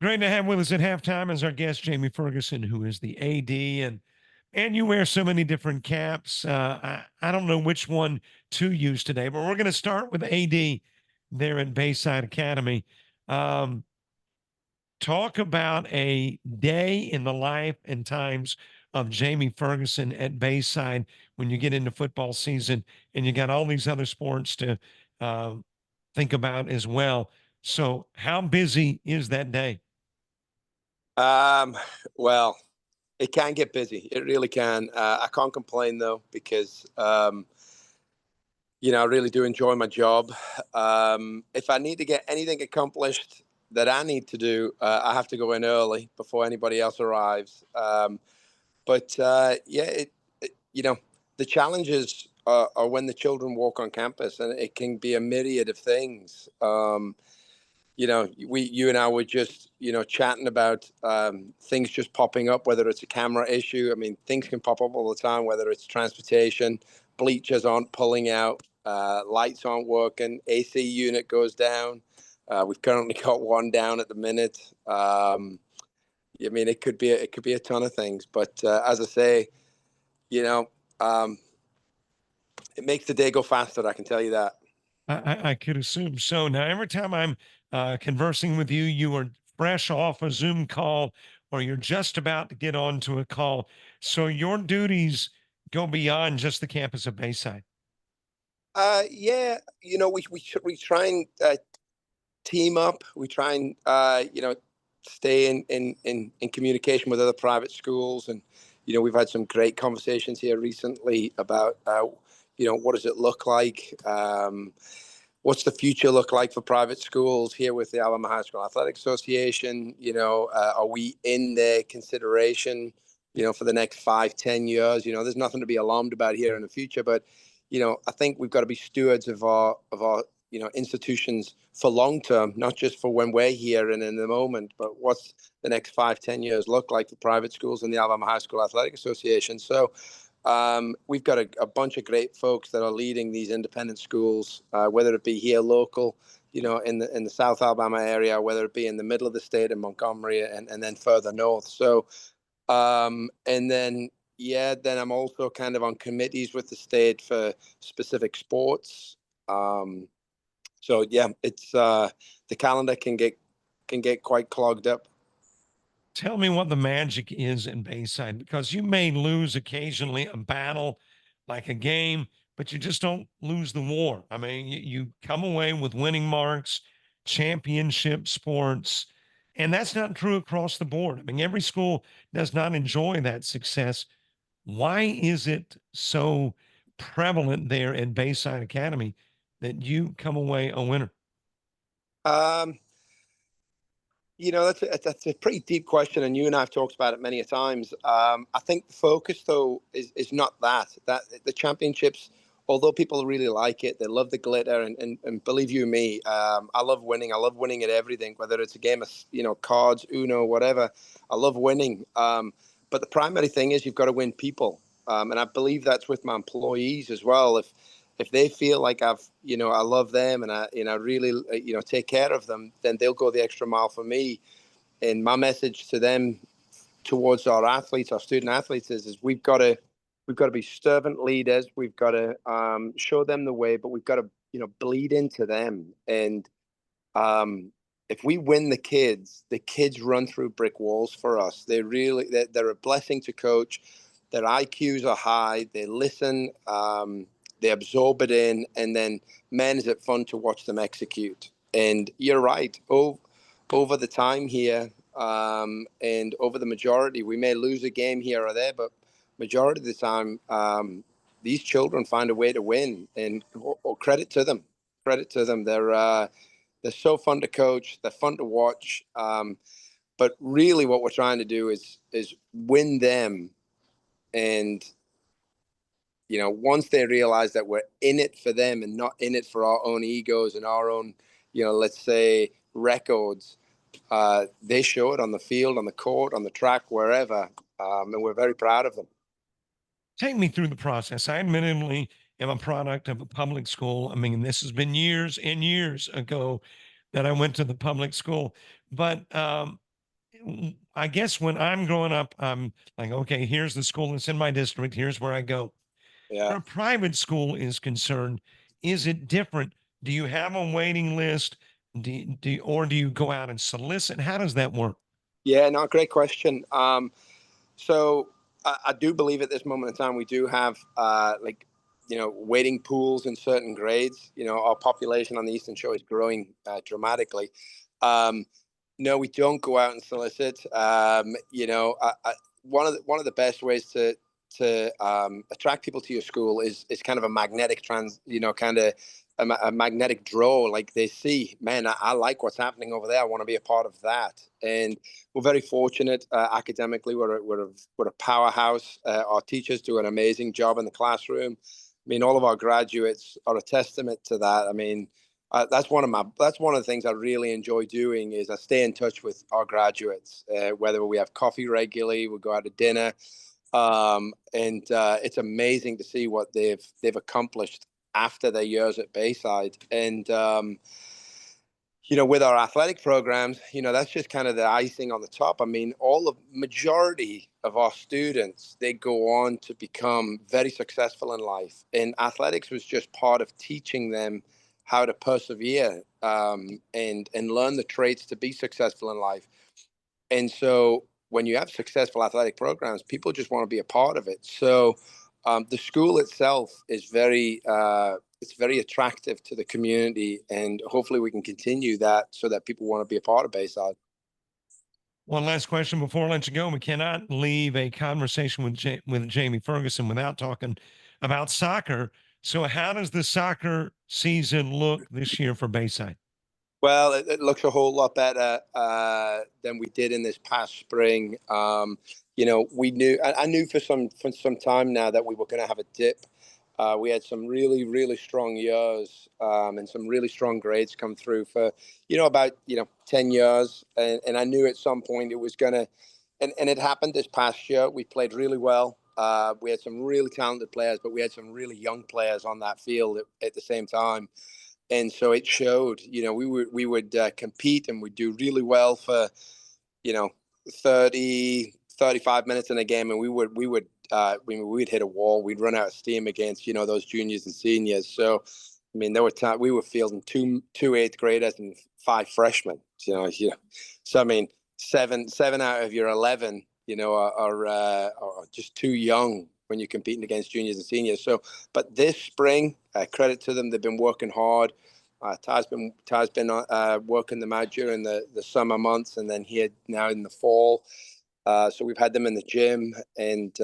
Great to have with us at halftime as our guest, Jamie Ferguson, who is the AD, and you wear so many different caps. I don't know which one to use today, but we're going to start with AD there at Bayside Academy. Um, Talk about a day in the life and times of Jamie Ferguson at Bayside when you get into football season and you got all these other sports to uh, think about as well. So, how busy is that day? Um, well, it can get busy. It really can. I can't complain though because I really do enjoy my job. If I need to get anything accomplished that I need to do, I have to go in early before anybody else arrives. But the challenges are when the children walk on campus, and it can be a myriad of things. You and I were just, chatting about things just popping up, whether it's a camera issue. I mean, things can pop up all the time, whether it's transportation, bleachers aren't pulling out, lights aren't working, AC unit goes down. We've currently got one down at the minute. I mean, it could be a ton of things, but as I say, you know, um, it makes the day go faster. I can tell you that. I could assume so. Now, every time I'm conversing with you, you are fresh off a Zoom call or you're just about to get onto a call. So your duties go beyond just the campus of Bayside. Yeah, we try and team up. We try and stay in communication with other private schools, and we've had some great conversations here recently about what does it look like. What's the future look like for private schools here with the Alabama High School Athletic Association? Are we in their consideration, for the next 5, 10 years? There's nothing to be alarmed about here in the future, but, I think we've got to be stewards of our institutions for long term, not just for when we're here and in the moment, but what's the next 5, 10 years look like for private schools and the Alabama High School Athletic Association. So we've got a bunch of great folks that are leading these independent schools, whether it be here local, in the South Alabama area, whether it be in the middle of the state in Montgomery, and then further north. So, and then then I'm also kind of on committees with the state for specific sports. So yeah, it's the calendar can get quite clogged up. Tell me what the magic is in Bayside because you may lose occasionally a battle like a game, but you just don't lose the war. I mean, you come away with winning marks, championship sports, and that's not true across the board. I mean, every school does not enjoy that success. Why is it so prevalent there at Bayside Academy that you come away a winner? Um, that's a pretty deep question, and you and I have talked about it many a times. I think the focus, though, is not that the championships. Although people really like it, they love the glitter, and believe you me, I love winning. I love winning at everything, whether it's a game of cards, Uno, whatever. I love winning. But the primary thing is you've got to win people, and I believe that's with my employees as well. If they feel like I love them and I really take care of them, then they'll go the extra mile for me. And my message to them, towards our athletes, our student athletes, is we've got to be servant leaders. We've got to show them the way, but we've got to bleed into them. And if we win the kids run through brick walls for us. They're a blessing to coach. Their IQs are high. They listen. They absorb it in, and then, man, is it fun to watch them execute. And you're right. Over the time here, and over the majority, we may lose a game here or there, but majority of the time, these children find a way to win. And credit to them. Credit to them. They're so fun to coach. They're fun to watch. But really, what we're trying to do is win them. And once they realize that we're in it for them and not in it for our own egos and our own, let's say, records, they show it on the field, on the court, on the track, wherever. And we're very proud of them. Take me through the process. I admittedly am a product of a public school. I mean, this has been years and years ago that I went to the public school, but I guess when I'm growing up, I'm like, okay, here's the school that's in my district. Here's where I go. Yeah. Where a private school is concerned, is it different? Do you have a waiting list? Or do you go out and solicit? How does that work? Yeah, no, great question. So I do believe at this moment in time we do have like waiting pools in certain grades. Our population on the Eastern Shore is growing dramatically. Um, no, we don't go out and solicit. One of the best ways to attract people to your school is kind of a magnetic kind of a magnetic draw. Like they see, man, I like what's happening over there. I want to be a part of that. And we're very fortunate academically. We're a powerhouse. Our teachers do an amazing job in the classroom. I mean, all of our graduates are a testament to that. I mean, that's one of the things I really enjoy doing is I stay in touch with our graduates. Whether we have coffee regularly, we go out to dinner, and it's amazing to see what they've accomplished after their years at Bayside. And with our athletic programs, that's just kind of the icing on the top. I mean, all the majority of our students, they go on to become very successful in life. And athletics was just part of teaching them how to persevere, and learn the traits to be successful in life. And so when you have successful athletic programs, people just want to be a part of it. So the school itself is it's very attractive to the community, and hopefully we can continue that so that people want to be a part of Bayside. One last question before I let you go. We cannot leave a conversation with Jamie Ferguson without talking about soccer. So, how does the soccer season look this year for Bayside? Well, it looks a whole lot better than we did in this past spring. I knew for some time now that we were going to have a dip. We had some really, really strong years, and some really strong grades come through for, about 10 years, and I knew at some point it was going to, and it happened this past year. We played really well. We had some really talented players, but we had some really young players on that field at the same time, and so it showed. We would compete and we'd do really well for you know 30, 35 minutes in a game, and we'd hit a wall. We'd run out of steam against those juniors and seniors. So I mean, there were times we were fielding two eighth graders and five freshmen. So I mean, seven out of your 11 are just too young when you're competing against juniors and seniors. So, but this spring, credit to them, they've been working hard. Ty's been working them out during the summer months, and then here now in the fall. So we've had them in the gym, and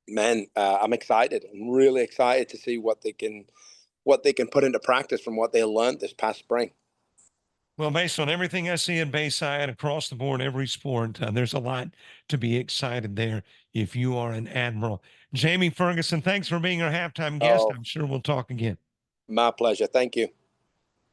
man, I'm excited. I'm really excited to see what they can put into practice from what they learned this past spring. Well, based on everything I see in Bayside across the board, every sport, there's a lot to be excited there if you are an admiral. Jamie Ferguson, thanks for being our halftime guest. Oh, I'm sure we'll talk again. my pleasure. Thank you.